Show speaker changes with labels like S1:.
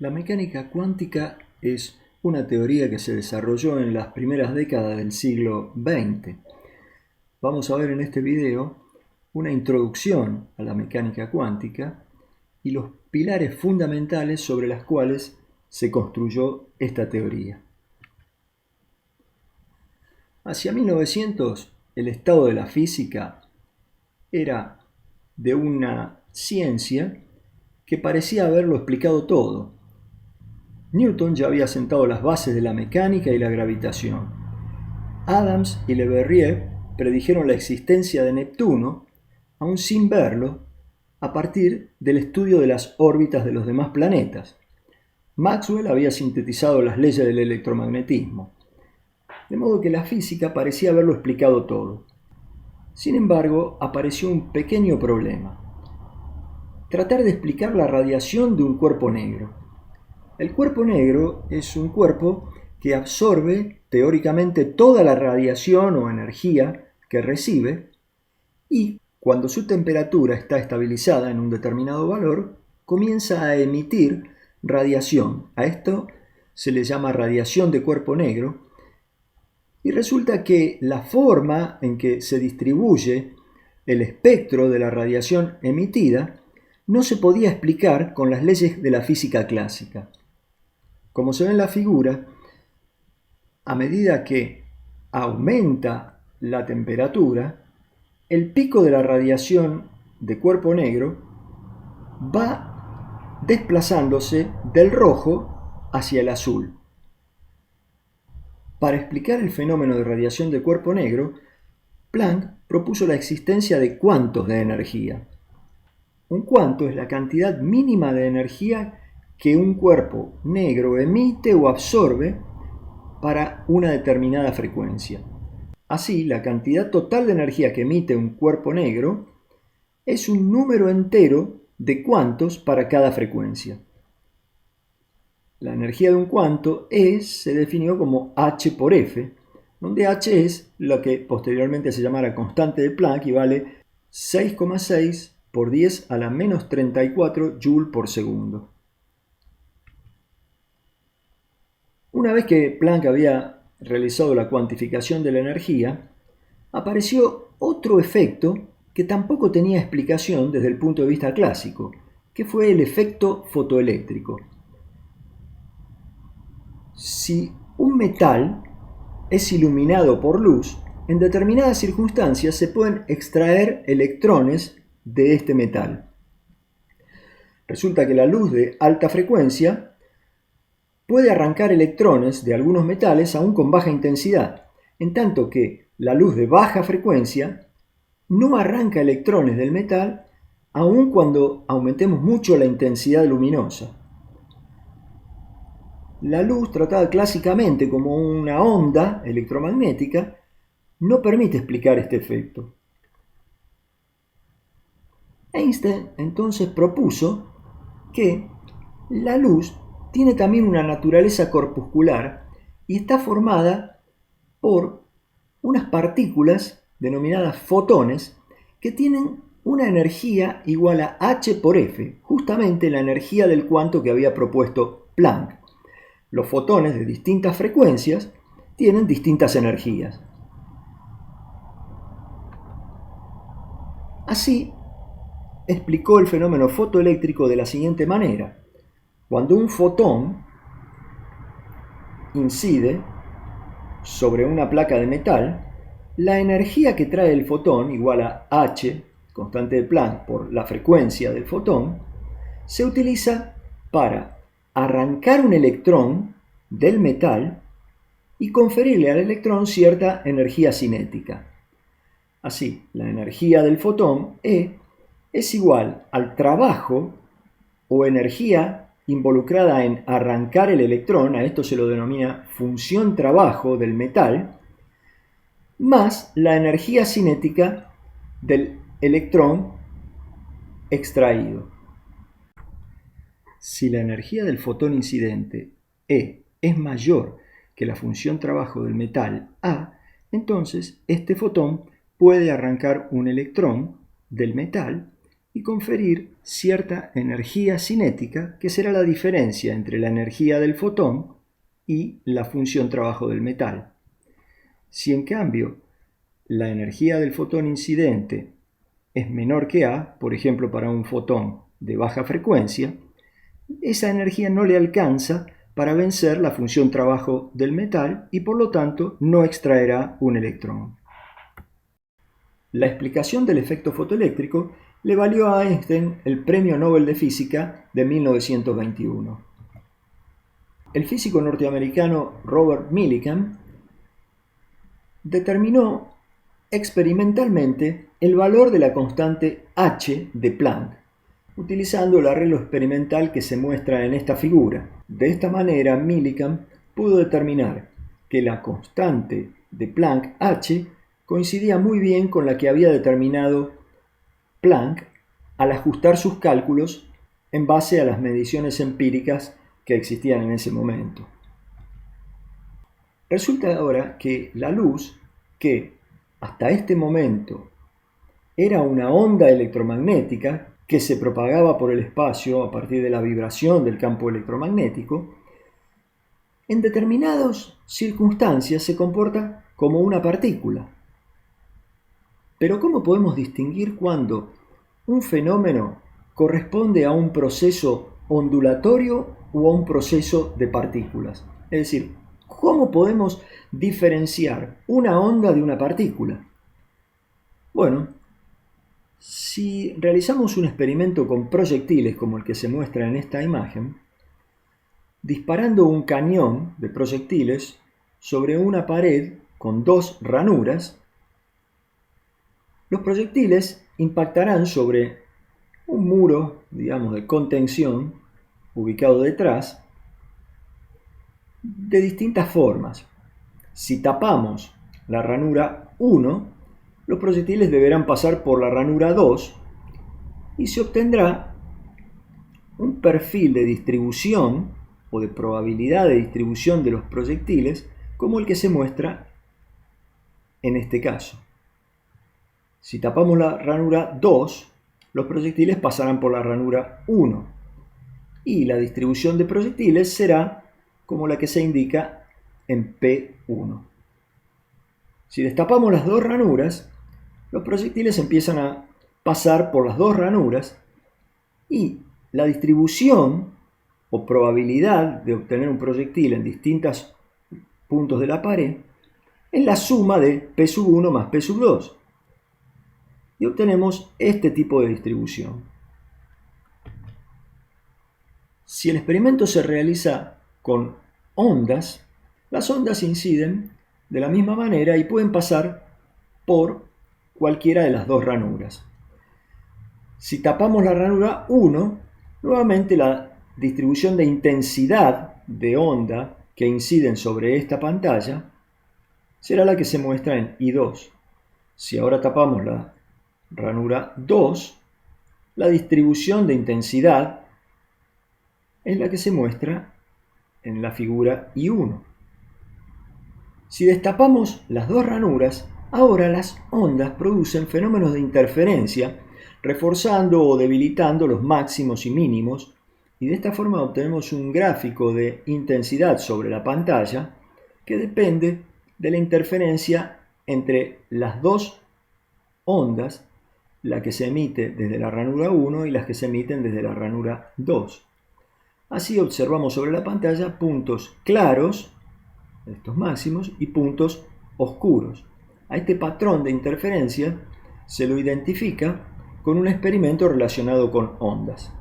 S1: La mecánica cuántica es una teoría que se desarrolló en las primeras décadas del siglo XX. Vamos a ver en este video una introducción a la mecánica cuántica y los pilares fundamentales sobre los cuales se construyó esta teoría. Hacia 1900, el estado de la física era de una ciencia que parecía haberlo explicado todo. Newton ya había sentado las bases de la mecánica y la gravitación. Adams y Le Verrier predijeron la existencia de Neptuno, aún sin verlo, a partir del estudio de las órbitas de los demás planetas. Maxwell había sintetizado las leyes del electromagnetismo, de modo que la física parecía haberlo explicado todo. Sin embargo, apareció un pequeño problema: tratar de explicar la radiación de un cuerpo negro. El cuerpo negro es un cuerpo que absorbe teóricamente toda la radiación o energía que recibe y, cuando su temperatura está estabilizada en un determinado valor, comienza a emitir radiación. A esto se le llama radiación de cuerpo negro, y resulta que la forma en que se distribuye el espectro de la radiación emitida no se podía explicar con las leyes de la física clásica. Como se ve en la figura, a medida que aumenta la temperatura, el pico de la radiación de cuerpo negro va desplazándose del rojo hacia el azul. Para explicar el fenómeno de radiación de cuerpo negro, Planck propuso la existencia de cuantos de energía. Un cuanto es la cantidad mínima de energía que un cuerpo negro emite o absorbe para una determinada frecuencia. Así, la cantidad total de energía que emite un cuerpo negro es un número entero de cuantos para cada frecuencia. La energía de un cuanto se definió como h por f, donde h es lo que posteriormente se llamará constante de Planck y vale 6,6 por 10 a la menos 34 joule por segundo. Una vez que Planck había realizado la cuantificación de la energía, apareció otro efecto que tampoco tenía explicación desde el punto de vista clásico, que fue el efecto fotoeléctrico. Si un metal es iluminado por luz, en determinadas circunstancias se pueden extraer electrones de este metal. Resulta que la luz de alta frecuencia puede arrancar electrones de algunos metales aún con baja intensidad, en tanto que la luz de baja frecuencia no arranca electrones del metal aun cuando aumentemos mucho la intensidad luminosa. La luz, tratada clásicamente como una onda electromagnética, no permite explicar este efecto. Einstein entonces propuso que la luz tiene también una naturaleza corpuscular y está formada por unas partículas denominadas fotones que tienen una energía igual a h por f, justamente la energía del cuanto que había propuesto Planck. Los fotones de distintas frecuencias tienen distintas energías. Así, explicó el fenómeno fotoeléctrico de la siguiente manera: cuando un fotón incide sobre una placa de metal, la energía que trae el fotón, igual a h, constante de Planck, por la frecuencia del fotón, se utiliza para arrancar un electrón del metal y conferirle al electrón cierta energía cinética. Así, la energía del fotón E es igual al trabajo o energía involucrada en arrancar el electrón, a esto se lo denomina función trabajo del metal, más la energía cinética del electrón extraído. Si la energía del fotón incidente E es mayor que la función trabajo del metal A, entonces este fotón puede arrancar un electrón del metal y conferir cierta energía cinética, que será la diferencia entre la energía del fotón y la función trabajo del metal. Si en cambio la energía del fotón incidente es menor que A, por ejemplo para un fotón de baja frecuencia, esa energía no le alcanza para vencer la función trabajo del metal y por lo tanto no extraerá un electrón. La explicación del efecto fotoeléctrico le valió a Einstein el Premio Nobel de Física de 1921. El físico norteamericano Robert Millikan determinó experimentalmente el valor de la constante H de Planck, utilizando el arreglo experimental que se muestra en esta figura. De esta manera, Millikan pudo determinar que la constante de Planck H coincidía muy bien con la que había determinado Planck al ajustar sus cálculos en base a las mediciones empíricas que existían en ese momento. Resulta ahora que la luz, que hasta este momento era una onda electromagnética que se propagaba por el espacio a partir de la vibración del campo electromagnético, en determinadas circunstancias se comporta como una partícula. Pero ¿cómo podemos distinguir cuando un fenómeno corresponde a un proceso ondulatorio o a un proceso de partículas? Es decir, ¿cómo podemos diferenciar una onda de una partícula? Bueno, si realizamos un experimento con proyectiles como el que se muestra en esta imagen, disparando un cañón de proyectiles sobre una pared con dos ranuras, los proyectiles impactarán sobre un muro, digamos, de contención ubicado detrás, de distintas formas. Si tapamos la ranura 1, los proyectiles deberán pasar por la ranura 2 y se obtendrá un perfil de distribución o de probabilidad de distribución de los proyectiles como el que se muestra en este caso. Si tapamos la ranura 2, los proyectiles pasarán por la ranura 1 y la distribución de proyectiles será como la que se indica en P1. Si destapamos las dos ranuras, los proyectiles empiezan a pasar por las dos ranuras y la distribución o probabilidad de obtener un proyectil en distintos puntos de la pared es la suma de P1 más P2 y obtenemos este tipo de distribución. Si el experimento se realiza con ondas, las ondas inciden de la misma manera y pueden pasar por cualquiera de las dos ranuras. Si tapamos la ranura 1, nuevamente la distribución de intensidad de onda que inciden sobre esta pantalla será la que se muestra en I2. Si ahora tapamos la ranura 2, la distribución de intensidad es la que se muestra en la figura I1. Si destapamos las dos ranuras, ahora las ondas producen fenómenos de interferencia, reforzando o debilitando los máximos y mínimos, y de esta forma obtenemos un gráfico de intensidad sobre la pantalla que depende de la interferencia entre las dos ondas, la que se emite desde la ranura 1 y las que se emiten desde la ranura 2. Así observamos sobre la pantalla puntos claros, estos máximos, y puntos oscuros. A este patrón de interferencia se lo identifica con un experimento relacionado con ondas.